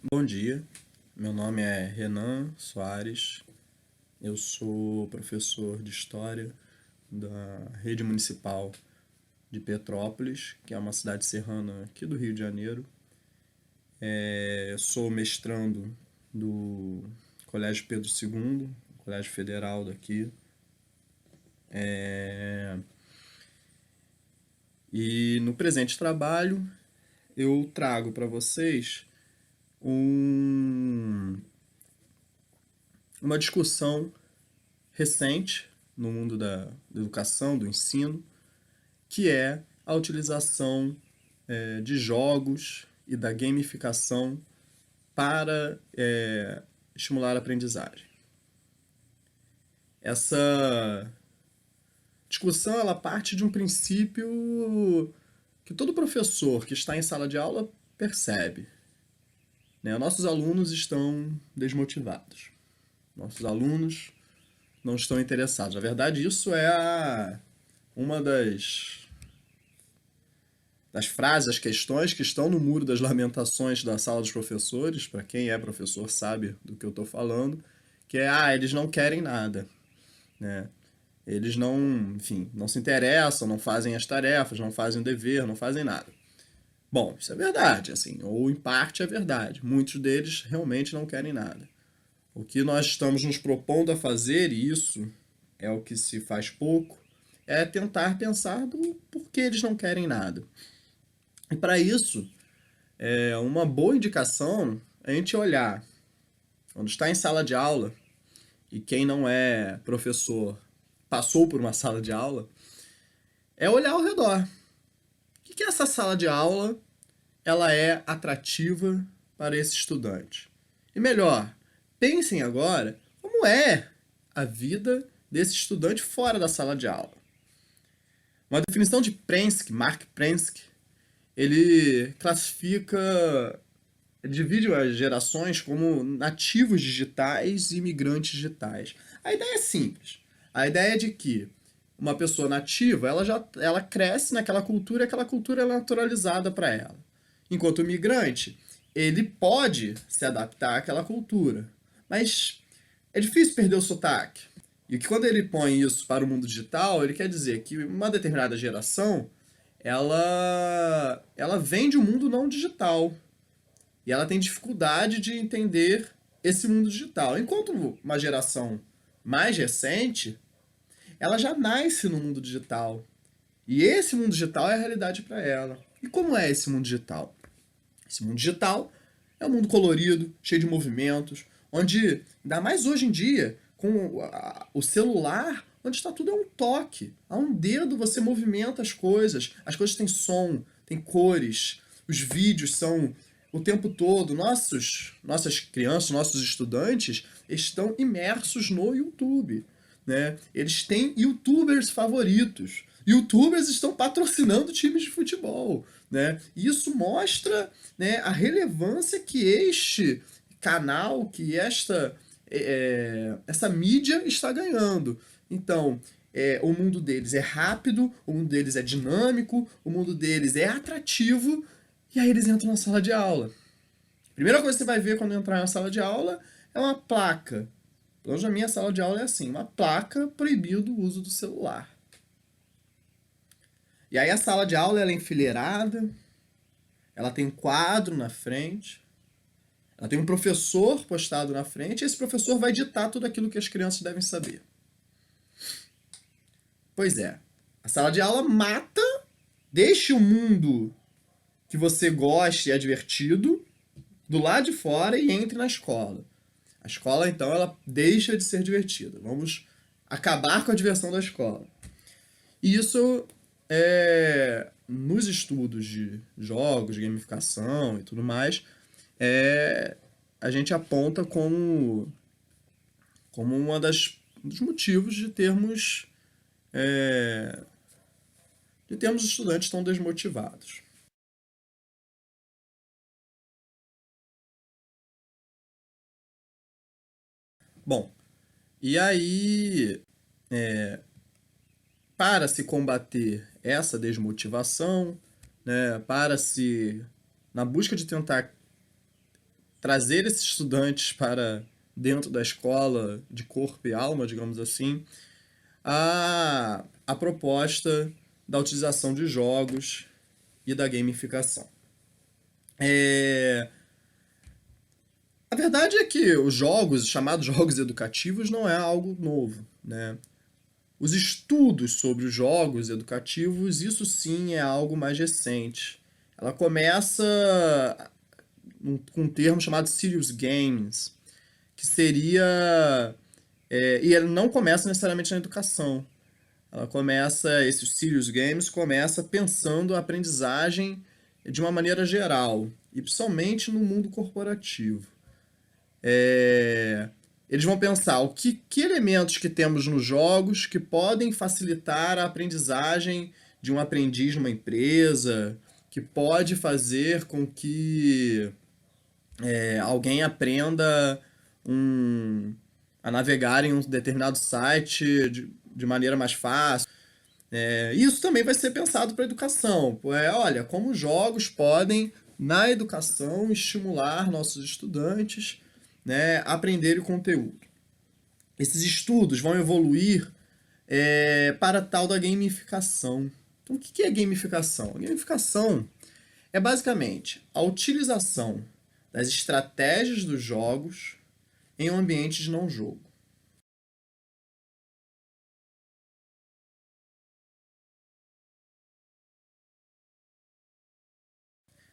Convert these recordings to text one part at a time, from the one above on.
Bom dia, meu nome é Renan Soares, eu sou professor de História da Rede Municipal de Petrópolis, que é uma cidade serrana aqui do Rio de Janeiro. Sou mestrando do Colégio Pedro II, Colégio Federal daqui. E no presente trabalho eu trago para vocês um- uma discussão recente no mundo da educação, do ensino, que é a utilização de jogos e da gamificação para estimular a aprendizagem. Essa discussão ela parte de um princípio que todo professor que está em sala de aula percebe. Né? Nossos alunos estão desmotivados. Nossos alunos não estão interessados. Na verdade, isso é uma das frases, as questões que estão no muro das lamentações da sala dos professores, para quem é professor sabe do que eu estou falando, que é, eles não querem nada, né? Eles não, enfim, não se interessam, não fazem as tarefas, não fazem o dever, não fazem nada. Bom, isso é verdade, assim, ou em parte é verdade. Muitos deles realmente não querem nada. O que nós estamos nos propondo a fazer, e isso é o que se faz pouco, é tentar pensar do porquê eles não querem nada. E para isso, é uma boa indicação a gente olhar quando está em sala de aula e quem não é professor passou por uma sala de aula, é olhar ao redor. O que essa sala de aula ela é atrativa para esse estudante? E melhor, pensem agora como é a vida desse estudante fora da sala de aula. Uma definição de Prensky, Mark Prensky, ele classifica divide as gerações como nativos digitais e imigrantes digitais. A ideia é simples. A ideia é de que uma pessoa nativa, ela cresce naquela cultura e aquela cultura é naturalizada para ela. Enquanto o migrante, ele pode se adaptar àquela cultura, mas é difícil perder o sotaque. E que quando ele põe isso para o mundo digital, ele quer dizer que uma determinada geração, ela vem de um mundo não digital. E ela tem dificuldade de entender esse mundo digital. Enquanto uma geração mais recente, ela já nasce no mundo digital. E esse mundo digital é a realidade para ela. E como é esse mundo digital? Esse mundo digital é um mundo colorido, cheio de movimentos, onde, ainda mais hoje em dia, com o celular, onde está tudo a um toque. A um dedo você movimenta as coisas têm som, têm cores, os vídeos são o tempo todo. Nossas crianças, nossos estudantes estão imersos no YouTube. Né? Eles têm youtubers favoritos. Youtubers estão patrocinando times de futebol. Né? E isso mostra, né, a relevância que este canal, que essa mídia está ganhando. Então, o mundo deles é rápido, o mundo deles é dinâmico, o mundo deles é atrativo, e aí eles entram na sala de aula. A primeira coisa que você vai ver quando entrar na sala de aula é uma placa. Pelo menos na minha sala de aula é assim, uma placa proibindo o uso do celular. E aí a sala de aula ela é enfileirada, ela tem um quadro na frente, ela tem um professor postado na frente, e esse professor vai ditar tudo aquilo que as crianças devem saber. Pois é, a sala de aula mata, deixa o mundo que você goste e é divertido do lado de fora e entre na escola. A escola, então, ela deixa de ser divertida. Vamos acabar com a diversão da escola. E isso, nos estudos de jogos, de gamificação e tudo mais, a gente aponta como dos motivos é, de termos estudantes tão desmotivados. Bom, e aí, para se combater essa desmotivação, né, na busca de tentar trazer esses estudantes para dentro da escola de corpo e alma, digamos assim, a proposta da utilização de jogos e da gamificação. A verdade é que os jogos, chamados jogos educativos, não é algo novo, né? Os estudos sobre os jogos educativos, isso sim é algo mais recente. Ela começa com um termo chamado Serious Games, que seria... e ele não começa necessariamente na educação. Esses Serious Games começa pensando a aprendizagem de uma maneira geral, e principalmente no mundo corporativo. Eles vão pensar que elementos que temos nos jogos que podem facilitar a aprendizagem de um aprendiz numa empresa, que pode fazer com que alguém aprenda a navegar em um determinado site de maneira mais fácil. Isso também vai ser pensado para a educação. Olha, como os jogos podem, na educação, estimular nossos estudantes, né, a aprenderem o conteúdo. Esses estudos vão evoluir para a tal da gamificação. Então, o que é gamificação? A gamificação é basicamente a utilização das estratégias dos jogos em um ambiente de não jogo.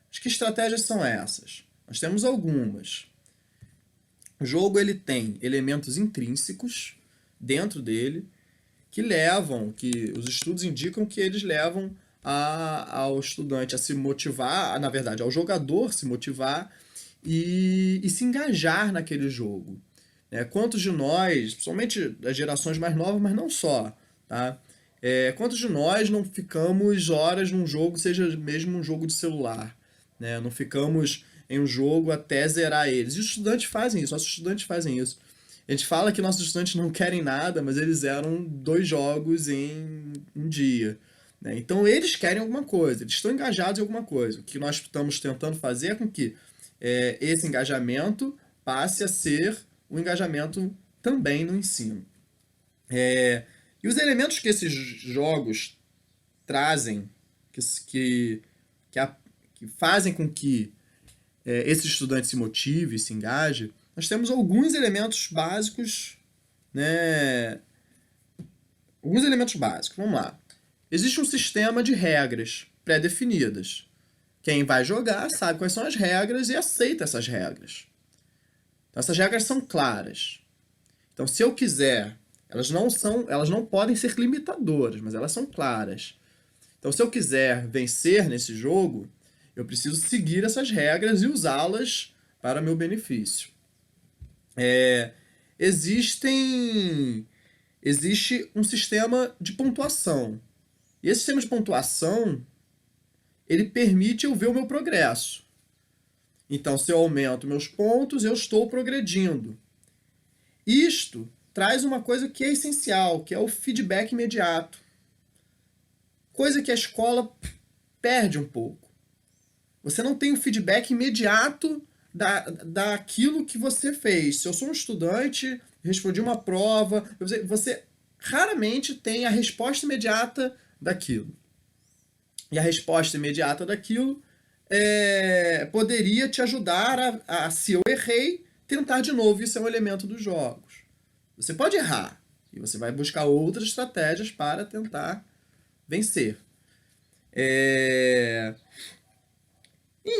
Mas que estratégias são essas? Nós temos algumas. O jogo ele tem elementos intrínsecos dentro dele que os estudos indicam que eles levam ao estudante a se motivar, na verdade, ao jogador se motivar e se engajar naquele jogo. Quantos de nós, principalmente das gerações mais novas, mas não só, tá? Quantos de nós não ficamos horas num jogo, seja mesmo um jogo de celular, né? Não ficamos em um jogo até zerar eles. E os estudantes fazem isso, nossos estudantes fazem isso. A gente fala que nossos estudantes não querem nada, mas eles zeram 2 jogos em um dia, né? Então eles querem alguma coisa, eles estão engajados em alguma coisa. O que nós estamos tentando fazer é com que esse engajamento passe a ser o engajamento também no ensino. E os elementos que esses jogos trazem, que fazem com que esse estudante se motive, se engaje, nós temos alguns elementos básicos, né? Alguns elementos básicos, vamos lá. Existe um sistema de regras pré-definidas. Quem vai jogar sabe quais são as regras e aceita essas regras. Então, essas regras são claras. Então, se eu quiser, elas não podem ser limitadoras, mas elas são claras. Então, se eu quiser vencer nesse jogo, eu preciso seguir essas regras e usá-las para meu benefício. Existe um sistema de pontuação. E esse sistema de pontuação, ele permite eu ver o meu progresso. Então, se eu aumento meus pontos, eu estou progredindo. Isto traz uma coisa que é essencial, que é o feedback imediato. Coisa que a escola perde um pouco. Você não tem o feedback imediato daquilo que você fez. Se eu sou um estudante, respondi uma prova, você raramente tem a resposta imediata daquilo. E a resposta imediata daquilo poderia te ajudar se eu errei, tentar de novo. Isso é um elemento dos jogos. Você pode errar, e você vai buscar outras estratégias para tentar vencer.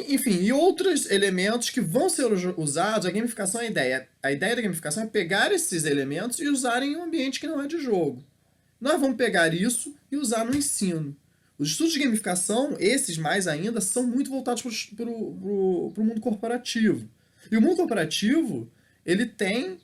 Enfim, e outros elementos que vão ser usados. A gamificação é a ideia. A ideia da gamificação é pegar esses elementos e usarem em um ambiente que não é de jogo. Nós vamos pegar isso e usar no ensino. Os estudos de gamificação, esses mais ainda, são muito voltados para o mundo corporativo. E o mundo corporativo, ele tem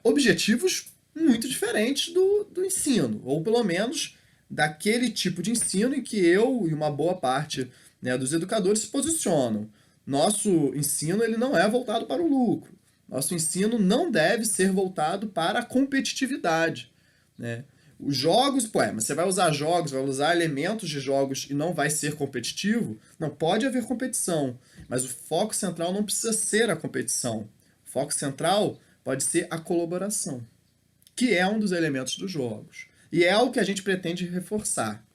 objetivos muito diferentes do ensino, ou pelo menos daquele tipo de ensino em que eu e uma boa parte, né, dos educadores se posicionam. Nosso ensino ele não é voltado para o lucro. Nosso ensino não deve ser voltado para a competitividade, né? os jogos, pô, mas você vai usar jogos, vai usar elementos de jogos e não vai ser competitivo? Não, pode haver competição, mas o foco central não precisa ser a competição. O foco central pode ser a colaboração, que é um dos elementos dos jogos. E é o que a gente pretende reforçar.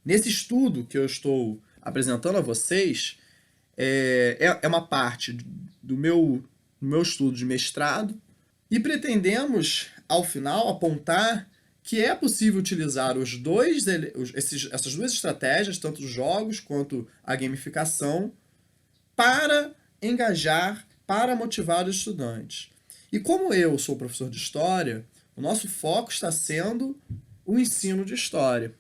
Nesse estudo que eu estou apresentando a vocês, é uma parte do meu estudo de mestrado, e pretendemos, ao final, apontar que é possível utilizar essas duas estratégias, tanto os jogos quanto a gamificação, para engajar, para motivar os estudantes. E como eu sou professor de história, o nosso foco está sendo o ensino de história,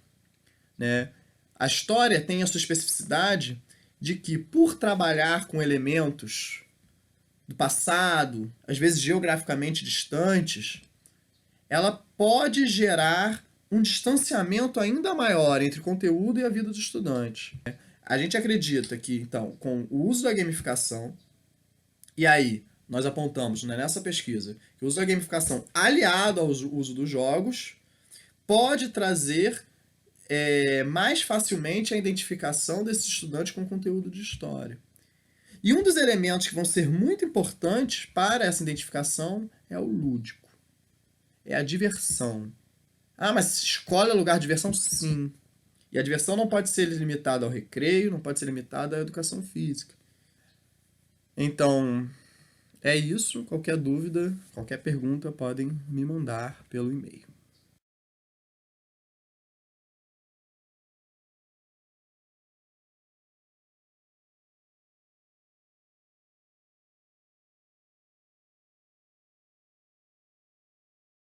né? A história tem a sua especificidade de que, por trabalhar com elementos do passado, às vezes geograficamente distantes, ela pode gerar um distanciamento ainda maior entre o conteúdo e a vida do estudante. A gente acredita que, então, com o uso da gamificação, e aí nós apontamos, né, nessa pesquisa, que o uso da gamificação aliado ao uso dos jogos pode trazer mais facilmente a identificação desses estudantes com conteúdo de história. E um dos elementos que vão ser muito importantes para essa identificação é o lúdico. É a diversão. Ah, mas escola é lugar de diversão? Sim. E a diversão não pode ser limitada ao recreio, não pode ser limitada à educação física. Então, é isso. Qualquer dúvida, qualquer pergunta, podem me mandar pelo e-mail.